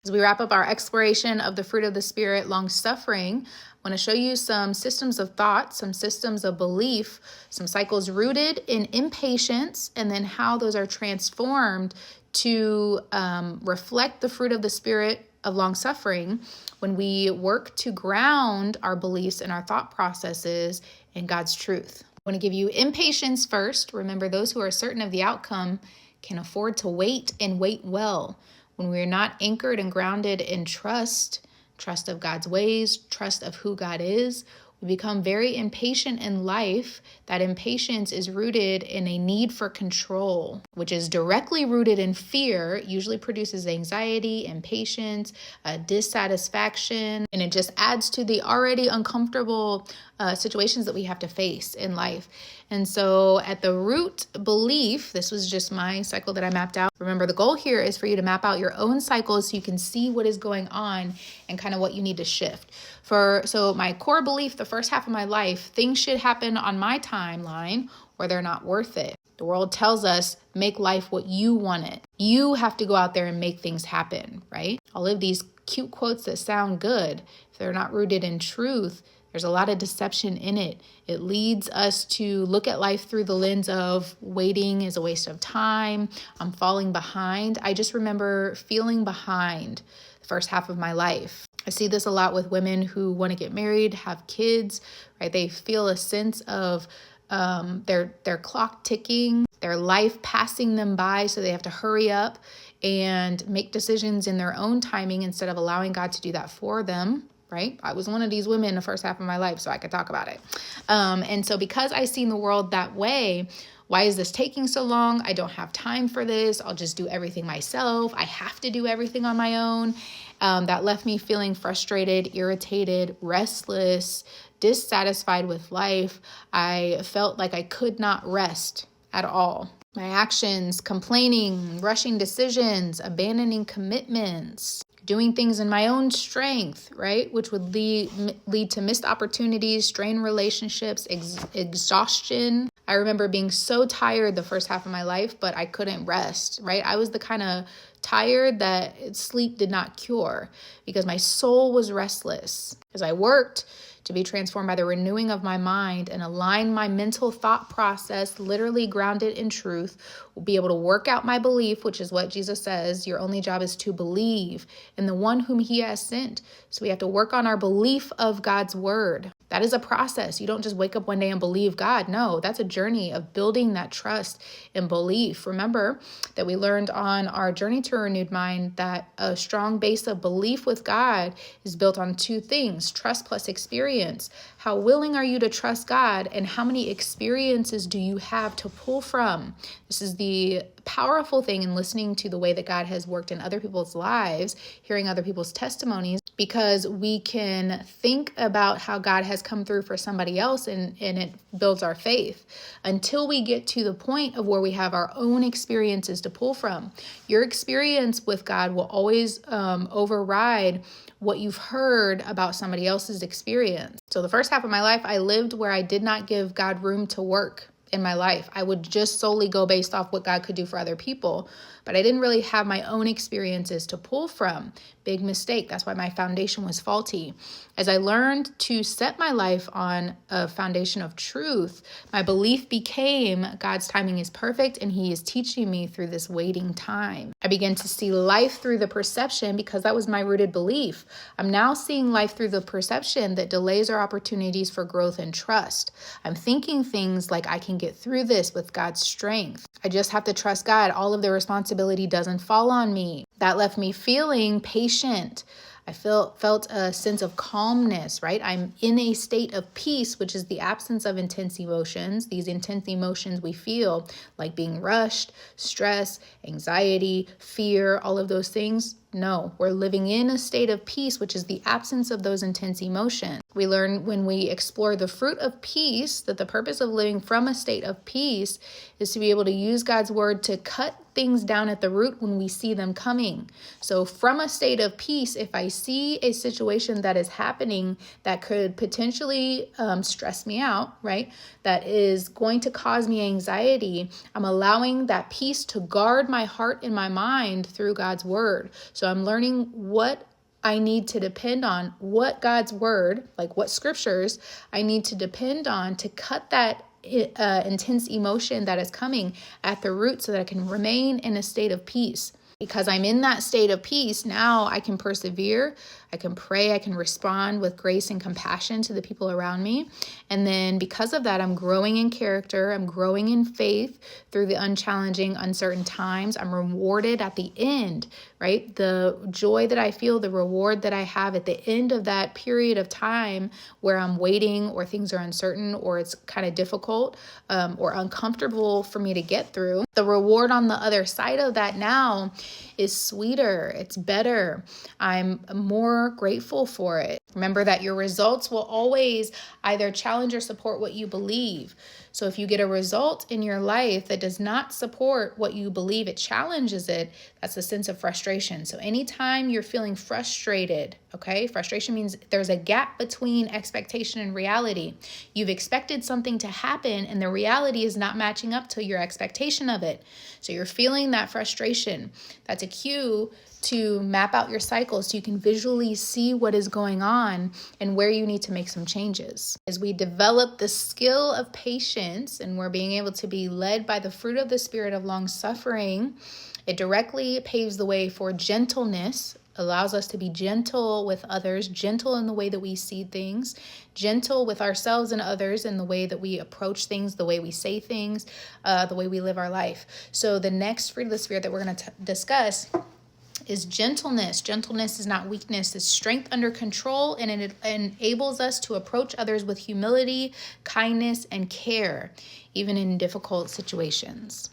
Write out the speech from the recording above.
As we wrap up our exploration of the fruit of the Spirit, long-suffering, I want to show you some systems of thought, some systems of belief, some cycles rooted in impatience, and then how those are transformed to reflect the fruit of the Spirit of long-suffering when we work to ground our beliefs and our thought processes in God's truth. I want to give you impatience first. Remember, those who are certain of the outcome can afford to wait and wait well. When we're not anchored and grounded in trust of God's ways, trust of who God is, we become very impatient in life. That impatience is rooted in a need for control, which is directly rooted in fear, usually produces anxiety, impatience, dissatisfaction, and it just adds to the already uncomfortable situations that we have to face in life. And so at the root belief, this was just my cycle that I mapped out. Remember, the goal here is for you to map out your own cycles so you can see what is going on and kind of what you need to shift. So my core belief, the first half of my life, things should happen on my timeline or they're not worth it. The world tells us, make life what you want it. You have to go out there and make things happen, right? All of these cute quotes that sound good, if they're not rooted in truth, there's a lot of deception in it. It leads us to look at life through the lens of waiting is a waste of time. I'm falling behind. I just remember feeling behind the first half of my life. I see this a lot with women who want to get married, have kids, right? They feel a sense of their clock ticking, their life passing them by, so they have to hurry up and make decisions in their own timing instead of allowing God to do that for them. Right? I was one of these women in the first half of my life, so I could talk about it. And so because I seen the world that way, why is this taking so long? I don't have time for this. I'll just do everything myself. I have to do everything on my own. That left me feeling frustrated, irritated, restless, dissatisfied with life. I felt like I could not rest at all. My actions, complaining, rushing decisions, abandoning commitments, doing things in my own strength, right? Which would lead to missed opportunities, strained relationships, exhaustion. I remember being so tired the first half of my life, but I couldn't rest, right? I was the kind of tired that sleep did not cure because my soul was restless. As I worked to be transformed by the renewing of my mind and align my mental thought process, literally grounded in truth, will be able to work out my belief, which is what Jesus says, your only job is to believe in the one whom he has sent. So we have to work on our belief of God's word. That is a process. You don't just wake up one day and believe God. No, that's a journey of building that trust and belief. Remember that we learned on our journey to a renewed mind that a strong base of belief with God is built on two things, trust plus experience. How willing are you to trust God, and how many experiences do you have to pull from? This is the powerful thing in listening to the way that God has worked in other people's lives, hearing other people's testimonies, because we can think about how God has come through for somebody else and it builds our faith until we get to the point of where we have our own experiences to pull from. Your experience with God will always override what you've heard about somebody else's experience. So the first half of my life, I lived where I did not give God room to work in my life. I would just solely go based off what God could do for other people, but I didn't really have my own experiences to pull from. Big mistake. That's why my foundation was faulty. As I learned to set my life on a foundation of truth, my belief became God's timing is perfect and he is teaching me through this waiting time. I began to see life through the perception because that was my rooted belief. I'm now seeing life through the perception that delays our opportunities for growth and trust. I'm thinking things like I can get through this with God's strength. I just have to trust God. All of the responsibility doesn't fall on me. That left me feeling patient. I felt a sense of calmness, right? I'm in a state of peace, which is the absence of intense emotions. These intense emotions we feel, like being rushed, stress, anxiety, fear, all of those things. No, we're living in a state of peace, which is the absence of those intense emotions. We learn when we explore the fruit of peace that the purpose of living from a state of peace is to be able to use God's word to cut things down at the root when we see them coming. So from a state of peace, if I see a situation that is happening that could potentially stress me out, right? That is going to cause me anxiety, I'm allowing that peace to guard my heart and my mind through God's word. So So I'm learning what I need to depend on, what God's word, like what scriptures I need to depend on to cut that intense emotion that is coming at the root so that I can remain in a state of peace. Because I'm in that state of peace, now I can persevere, I can pray, I can respond with grace and compassion to the people around me. And then because of that, I'm growing in character, I'm growing in faith through the unchallenging, uncertain times. I'm rewarded at the end, right? The joy that I feel, the reward that I have at the end of that period of time where I'm waiting or things are uncertain or it's kind of difficult or uncomfortable for me to get through. The reward on the other side of that now is sweeter, it's better. I'm more grateful for it. Remember that your results will always either challenge or support what you believe. So if you get a result in your life that does not support what you believe, it challenges it, that's a sense of frustration. So anytime you're feeling frustrated, okay, frustration means there's a gap between expectation and reality. You've expected something to happen and the reality is not matching up to your expectation of it. So you're feeling that frustration. That's a cue to map out your cycle so you can visually see what is going on and where you need to make some changes. As we develop the skill of patience and we're being able to be led by the fruit of the spirit of long suffering, it directly paves the way for gentleness, allows us to be gentle with others, gentle in the way that we see things, gentle with ourselves and others in the way that we approach things, the way we say things, the way we live our life. So the next fruit of the spirit that we're going to discuss is gentleness. Gentleness is not weakness, it's strength under control, and it enables us to approach others with humility, kindness, and care, even in difficult situations.